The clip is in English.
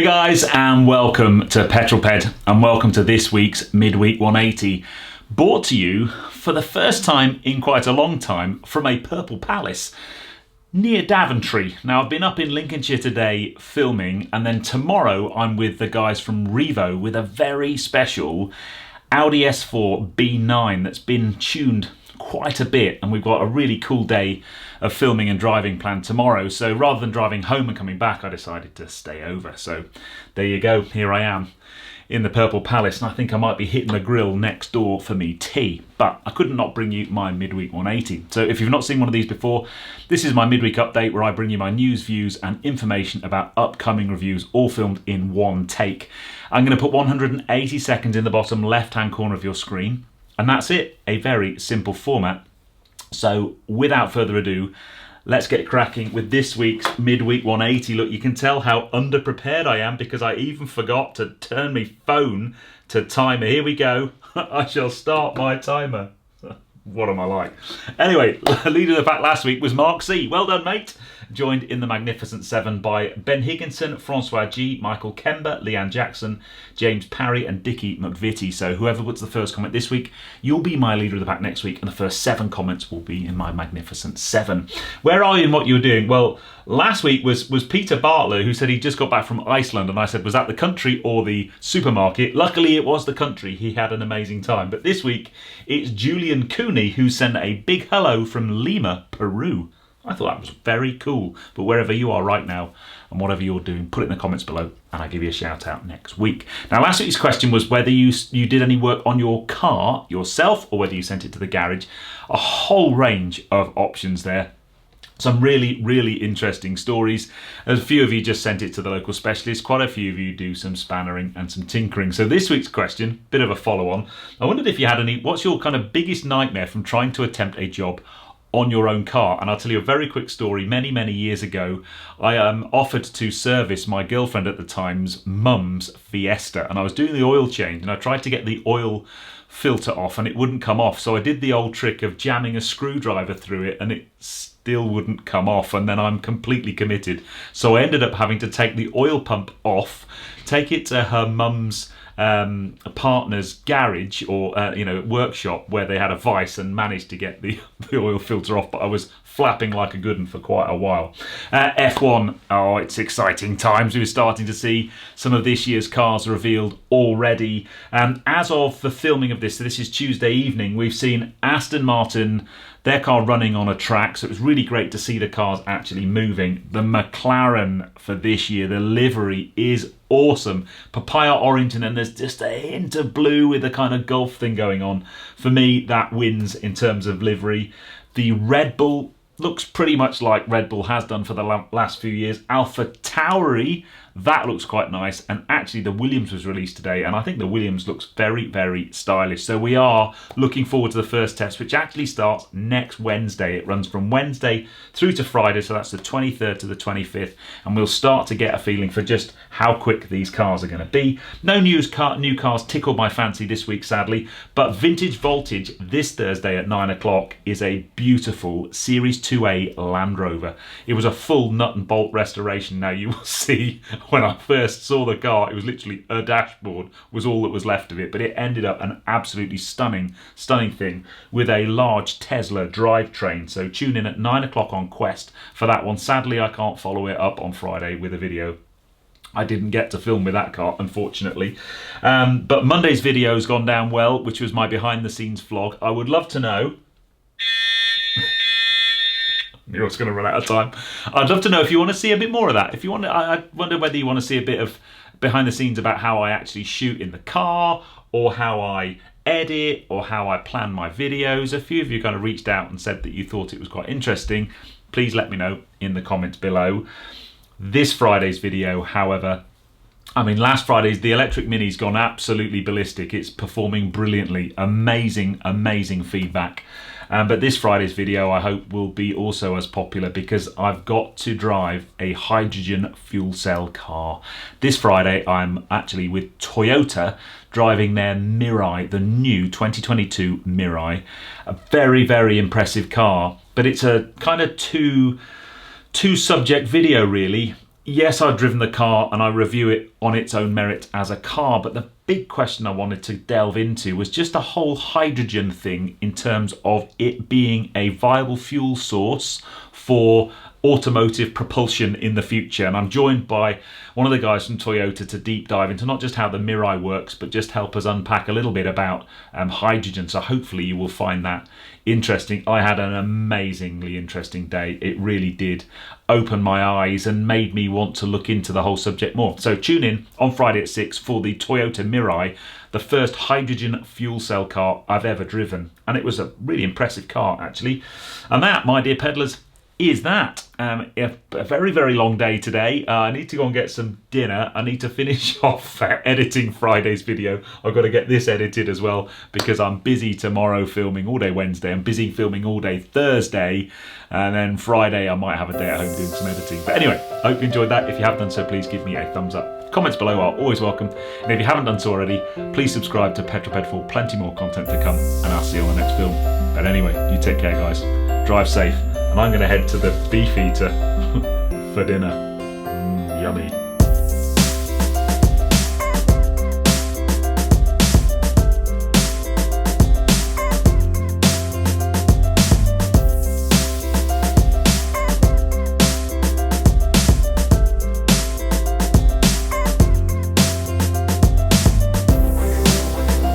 Hey guys, and welcome to Petrol Ped, and welcome to this week's Midweek 180, brought to you for the first time in quite a long time from a Purple Palace near Daventry. Now, I've been up in Lincolnshire today filming, and then tomorrow I'm with the guys from Revo with a very special Audi S4 B9 that's been tuned quite a bit, and we've got a really cool day of filming and driving planned tomorrow. So rather than driving home and coming back, I decided to stay over. So there you go, here I am in the Purple Palace, and I think I might be hitting the grill next door for me tea, but I couldn't not bring you my Midweek 180. So if you've not seen one of these before, this is my midweek update where I bring you my news, views and information about upcoming reviews, all filmed in one take. I'm going to put 180 seconds in the bottom left hand corner of your screen, and that's it, a very simple format. So without further ado, let's get cracking with this week's Midweek 180. Look, you can tell how underprepared I am because I even forgot to turn my phone to timer. Here we go. I shall start my timer. What am I like? Anyway, leader of the pack last week was Mark C. Well done, mate. Joined in the Magnificent Seven by Ben Higginson, Francois G, Michael Kember, Leanne Jackson, James Parry and Dickie McVitie. So whoever puts the first comment this week, you'll be my leader of the pack next week, and the first 7 comments will be in my Magnificent Seven. Where are you and what you were doing? Well, last week was Peter Bartler, who said he just got back from Iceland, and I said, was that the country or the supermarket? Luckily it was the country. He had an amazing time. But this week it's Julian Cooney who sent a big hello from Lima, Peru. I thought that was very cool. But wherever you are right now and whatever you're doing, put it in the comments below and I'll give you a shout out next week. Now, last week's question was whether you did any work on your car yourself or whether you sent it to the garage. A whole range of options there. Some really, really interesting stories. A few of you just sent it to the local specialist. Quite a few of you do some spannering and some tinkering. So this week's question, bit of a follow-on. I wondered if you had any, what's your kind of biggest nightmare from trying to attempt a job on your own car? And I'll tell you a very quick story. Many, many years ago, I offered to service my girlfriend at the time's mum's Fiesta, and I was doing the oil change, and I tried to get the oil filter off and it wouldn't come off. So I did the old trick of jamming a screwdriver through it and it still wouldn't come off, and then I'm completely committed. So I ended up having to take the oil pump off, take it to her mum's partner's garage or workshop where they had a vice, and managed to get the oil filter off, but I was flapping like a good one for quite a while. F1, oh, it's exciting times. We're starting to see some of this year's cars revealed already. As of the filming of this, so this is Tuesday evening, we've seen Aston Martin, their car running on a track, so it was really great to see the cars actually moving. The McLaren for this year, the livery is awesome. Papaya orange, and then there's just a hint of blue with a kind of golf thing going on. For me, that wins in terms of livery. The Red Bull looks pretty much like Red Bull has done for the last few years. Alpha Tauri, that looks quite nice. And actually the Williams was released today, and I think the Williams looks very, very stylish. So we are looking forward to the first test, which actually starts next Wednesday. It runs from Wednesday through to Friday, so that's the 23rd to the 25th, and we'll start to get a feeling for just how quick these cars are going to be. No new cars tickled my fancy this week, sadly, but Vintage Voltage this Thursday at 9 o'clock is a beautiful Series 2A Land Rover. It was a full nut and bolt restoration. Now, you will see when I first saw the car, it was literally a dashboard was all that was left of it, but it ended up an absolutely stunning thing with a large Tesla drivetrain. So tune in at 9 o'clock on Quest for that one. Sadly, I can't follow it up on Friday with a video. I didn't get to film with that car, unfortunately. But Monday's video has gone down well, which was my behind the scenes vlog. I would love to know... You're also going to run out of time. I'd love to know if you want to see a bit more of that. If you want, I wonder whether you want to see a bit of behind the scenes about how I actually shoot in the car, or how I edit, or how I plan my videos. A few of you kind of reached out and said that you thought it was quite interesting. Please let me know in the comments below. This Friday's video, however, last Friday's, the electric Mini's gone absolutely ballistic. It's performing brilliantly. Amazing, amazing feedback. But this Friday's video, I hope, will be also as popular because I've got to drive a hydrogen fuel cell car. This Friday, I'm actually with Toyota driving their Mirai, the new 2022 Mirai. A very, very impressive car, but it's a kind of two subject video, really. yes, I've driven the car and I review it on its own merit as a car, but the big question I wanted to delve into was just the whole hydrogen thing in terms of it being a viable fuel source for automotive propulsion in the future. And I'm joined by one of the guys from Toyota to deep dive into not just how the Mirai works, but just help us unpack a little bit about hydrogen. So hopefully you will find that interesting. I had an amazingly interesting day. It really did open my eyes and made me want to look into the whole subject more. So tune in on Friday at 6 for the Toyota Mirai, the first hydrogen fuel cell car I've ever driven. And it was a really impressive car, actually. And that, my dear peddlers, is that. A very, very long day today. I need to go and get some dinner. I need to finish off editing Friday's video. I've got to get this edited as well because I'm busy tomorrow filming all day Wednesday. I'm busy filming all day Thursday. And then Friday I might have a day at home doing some editing. But anyway, I hope you enjoyed that. If you have done so, please give me a thumbs up. Comments below are always welcome. And if you haven't done so already, please subscribe to Petrol Ped for plenty more content to come. And I'll see you on the next film. But anyway, you take care, guys. Drive safe. And I'm going to head to the beef eater for dinner. Yummy.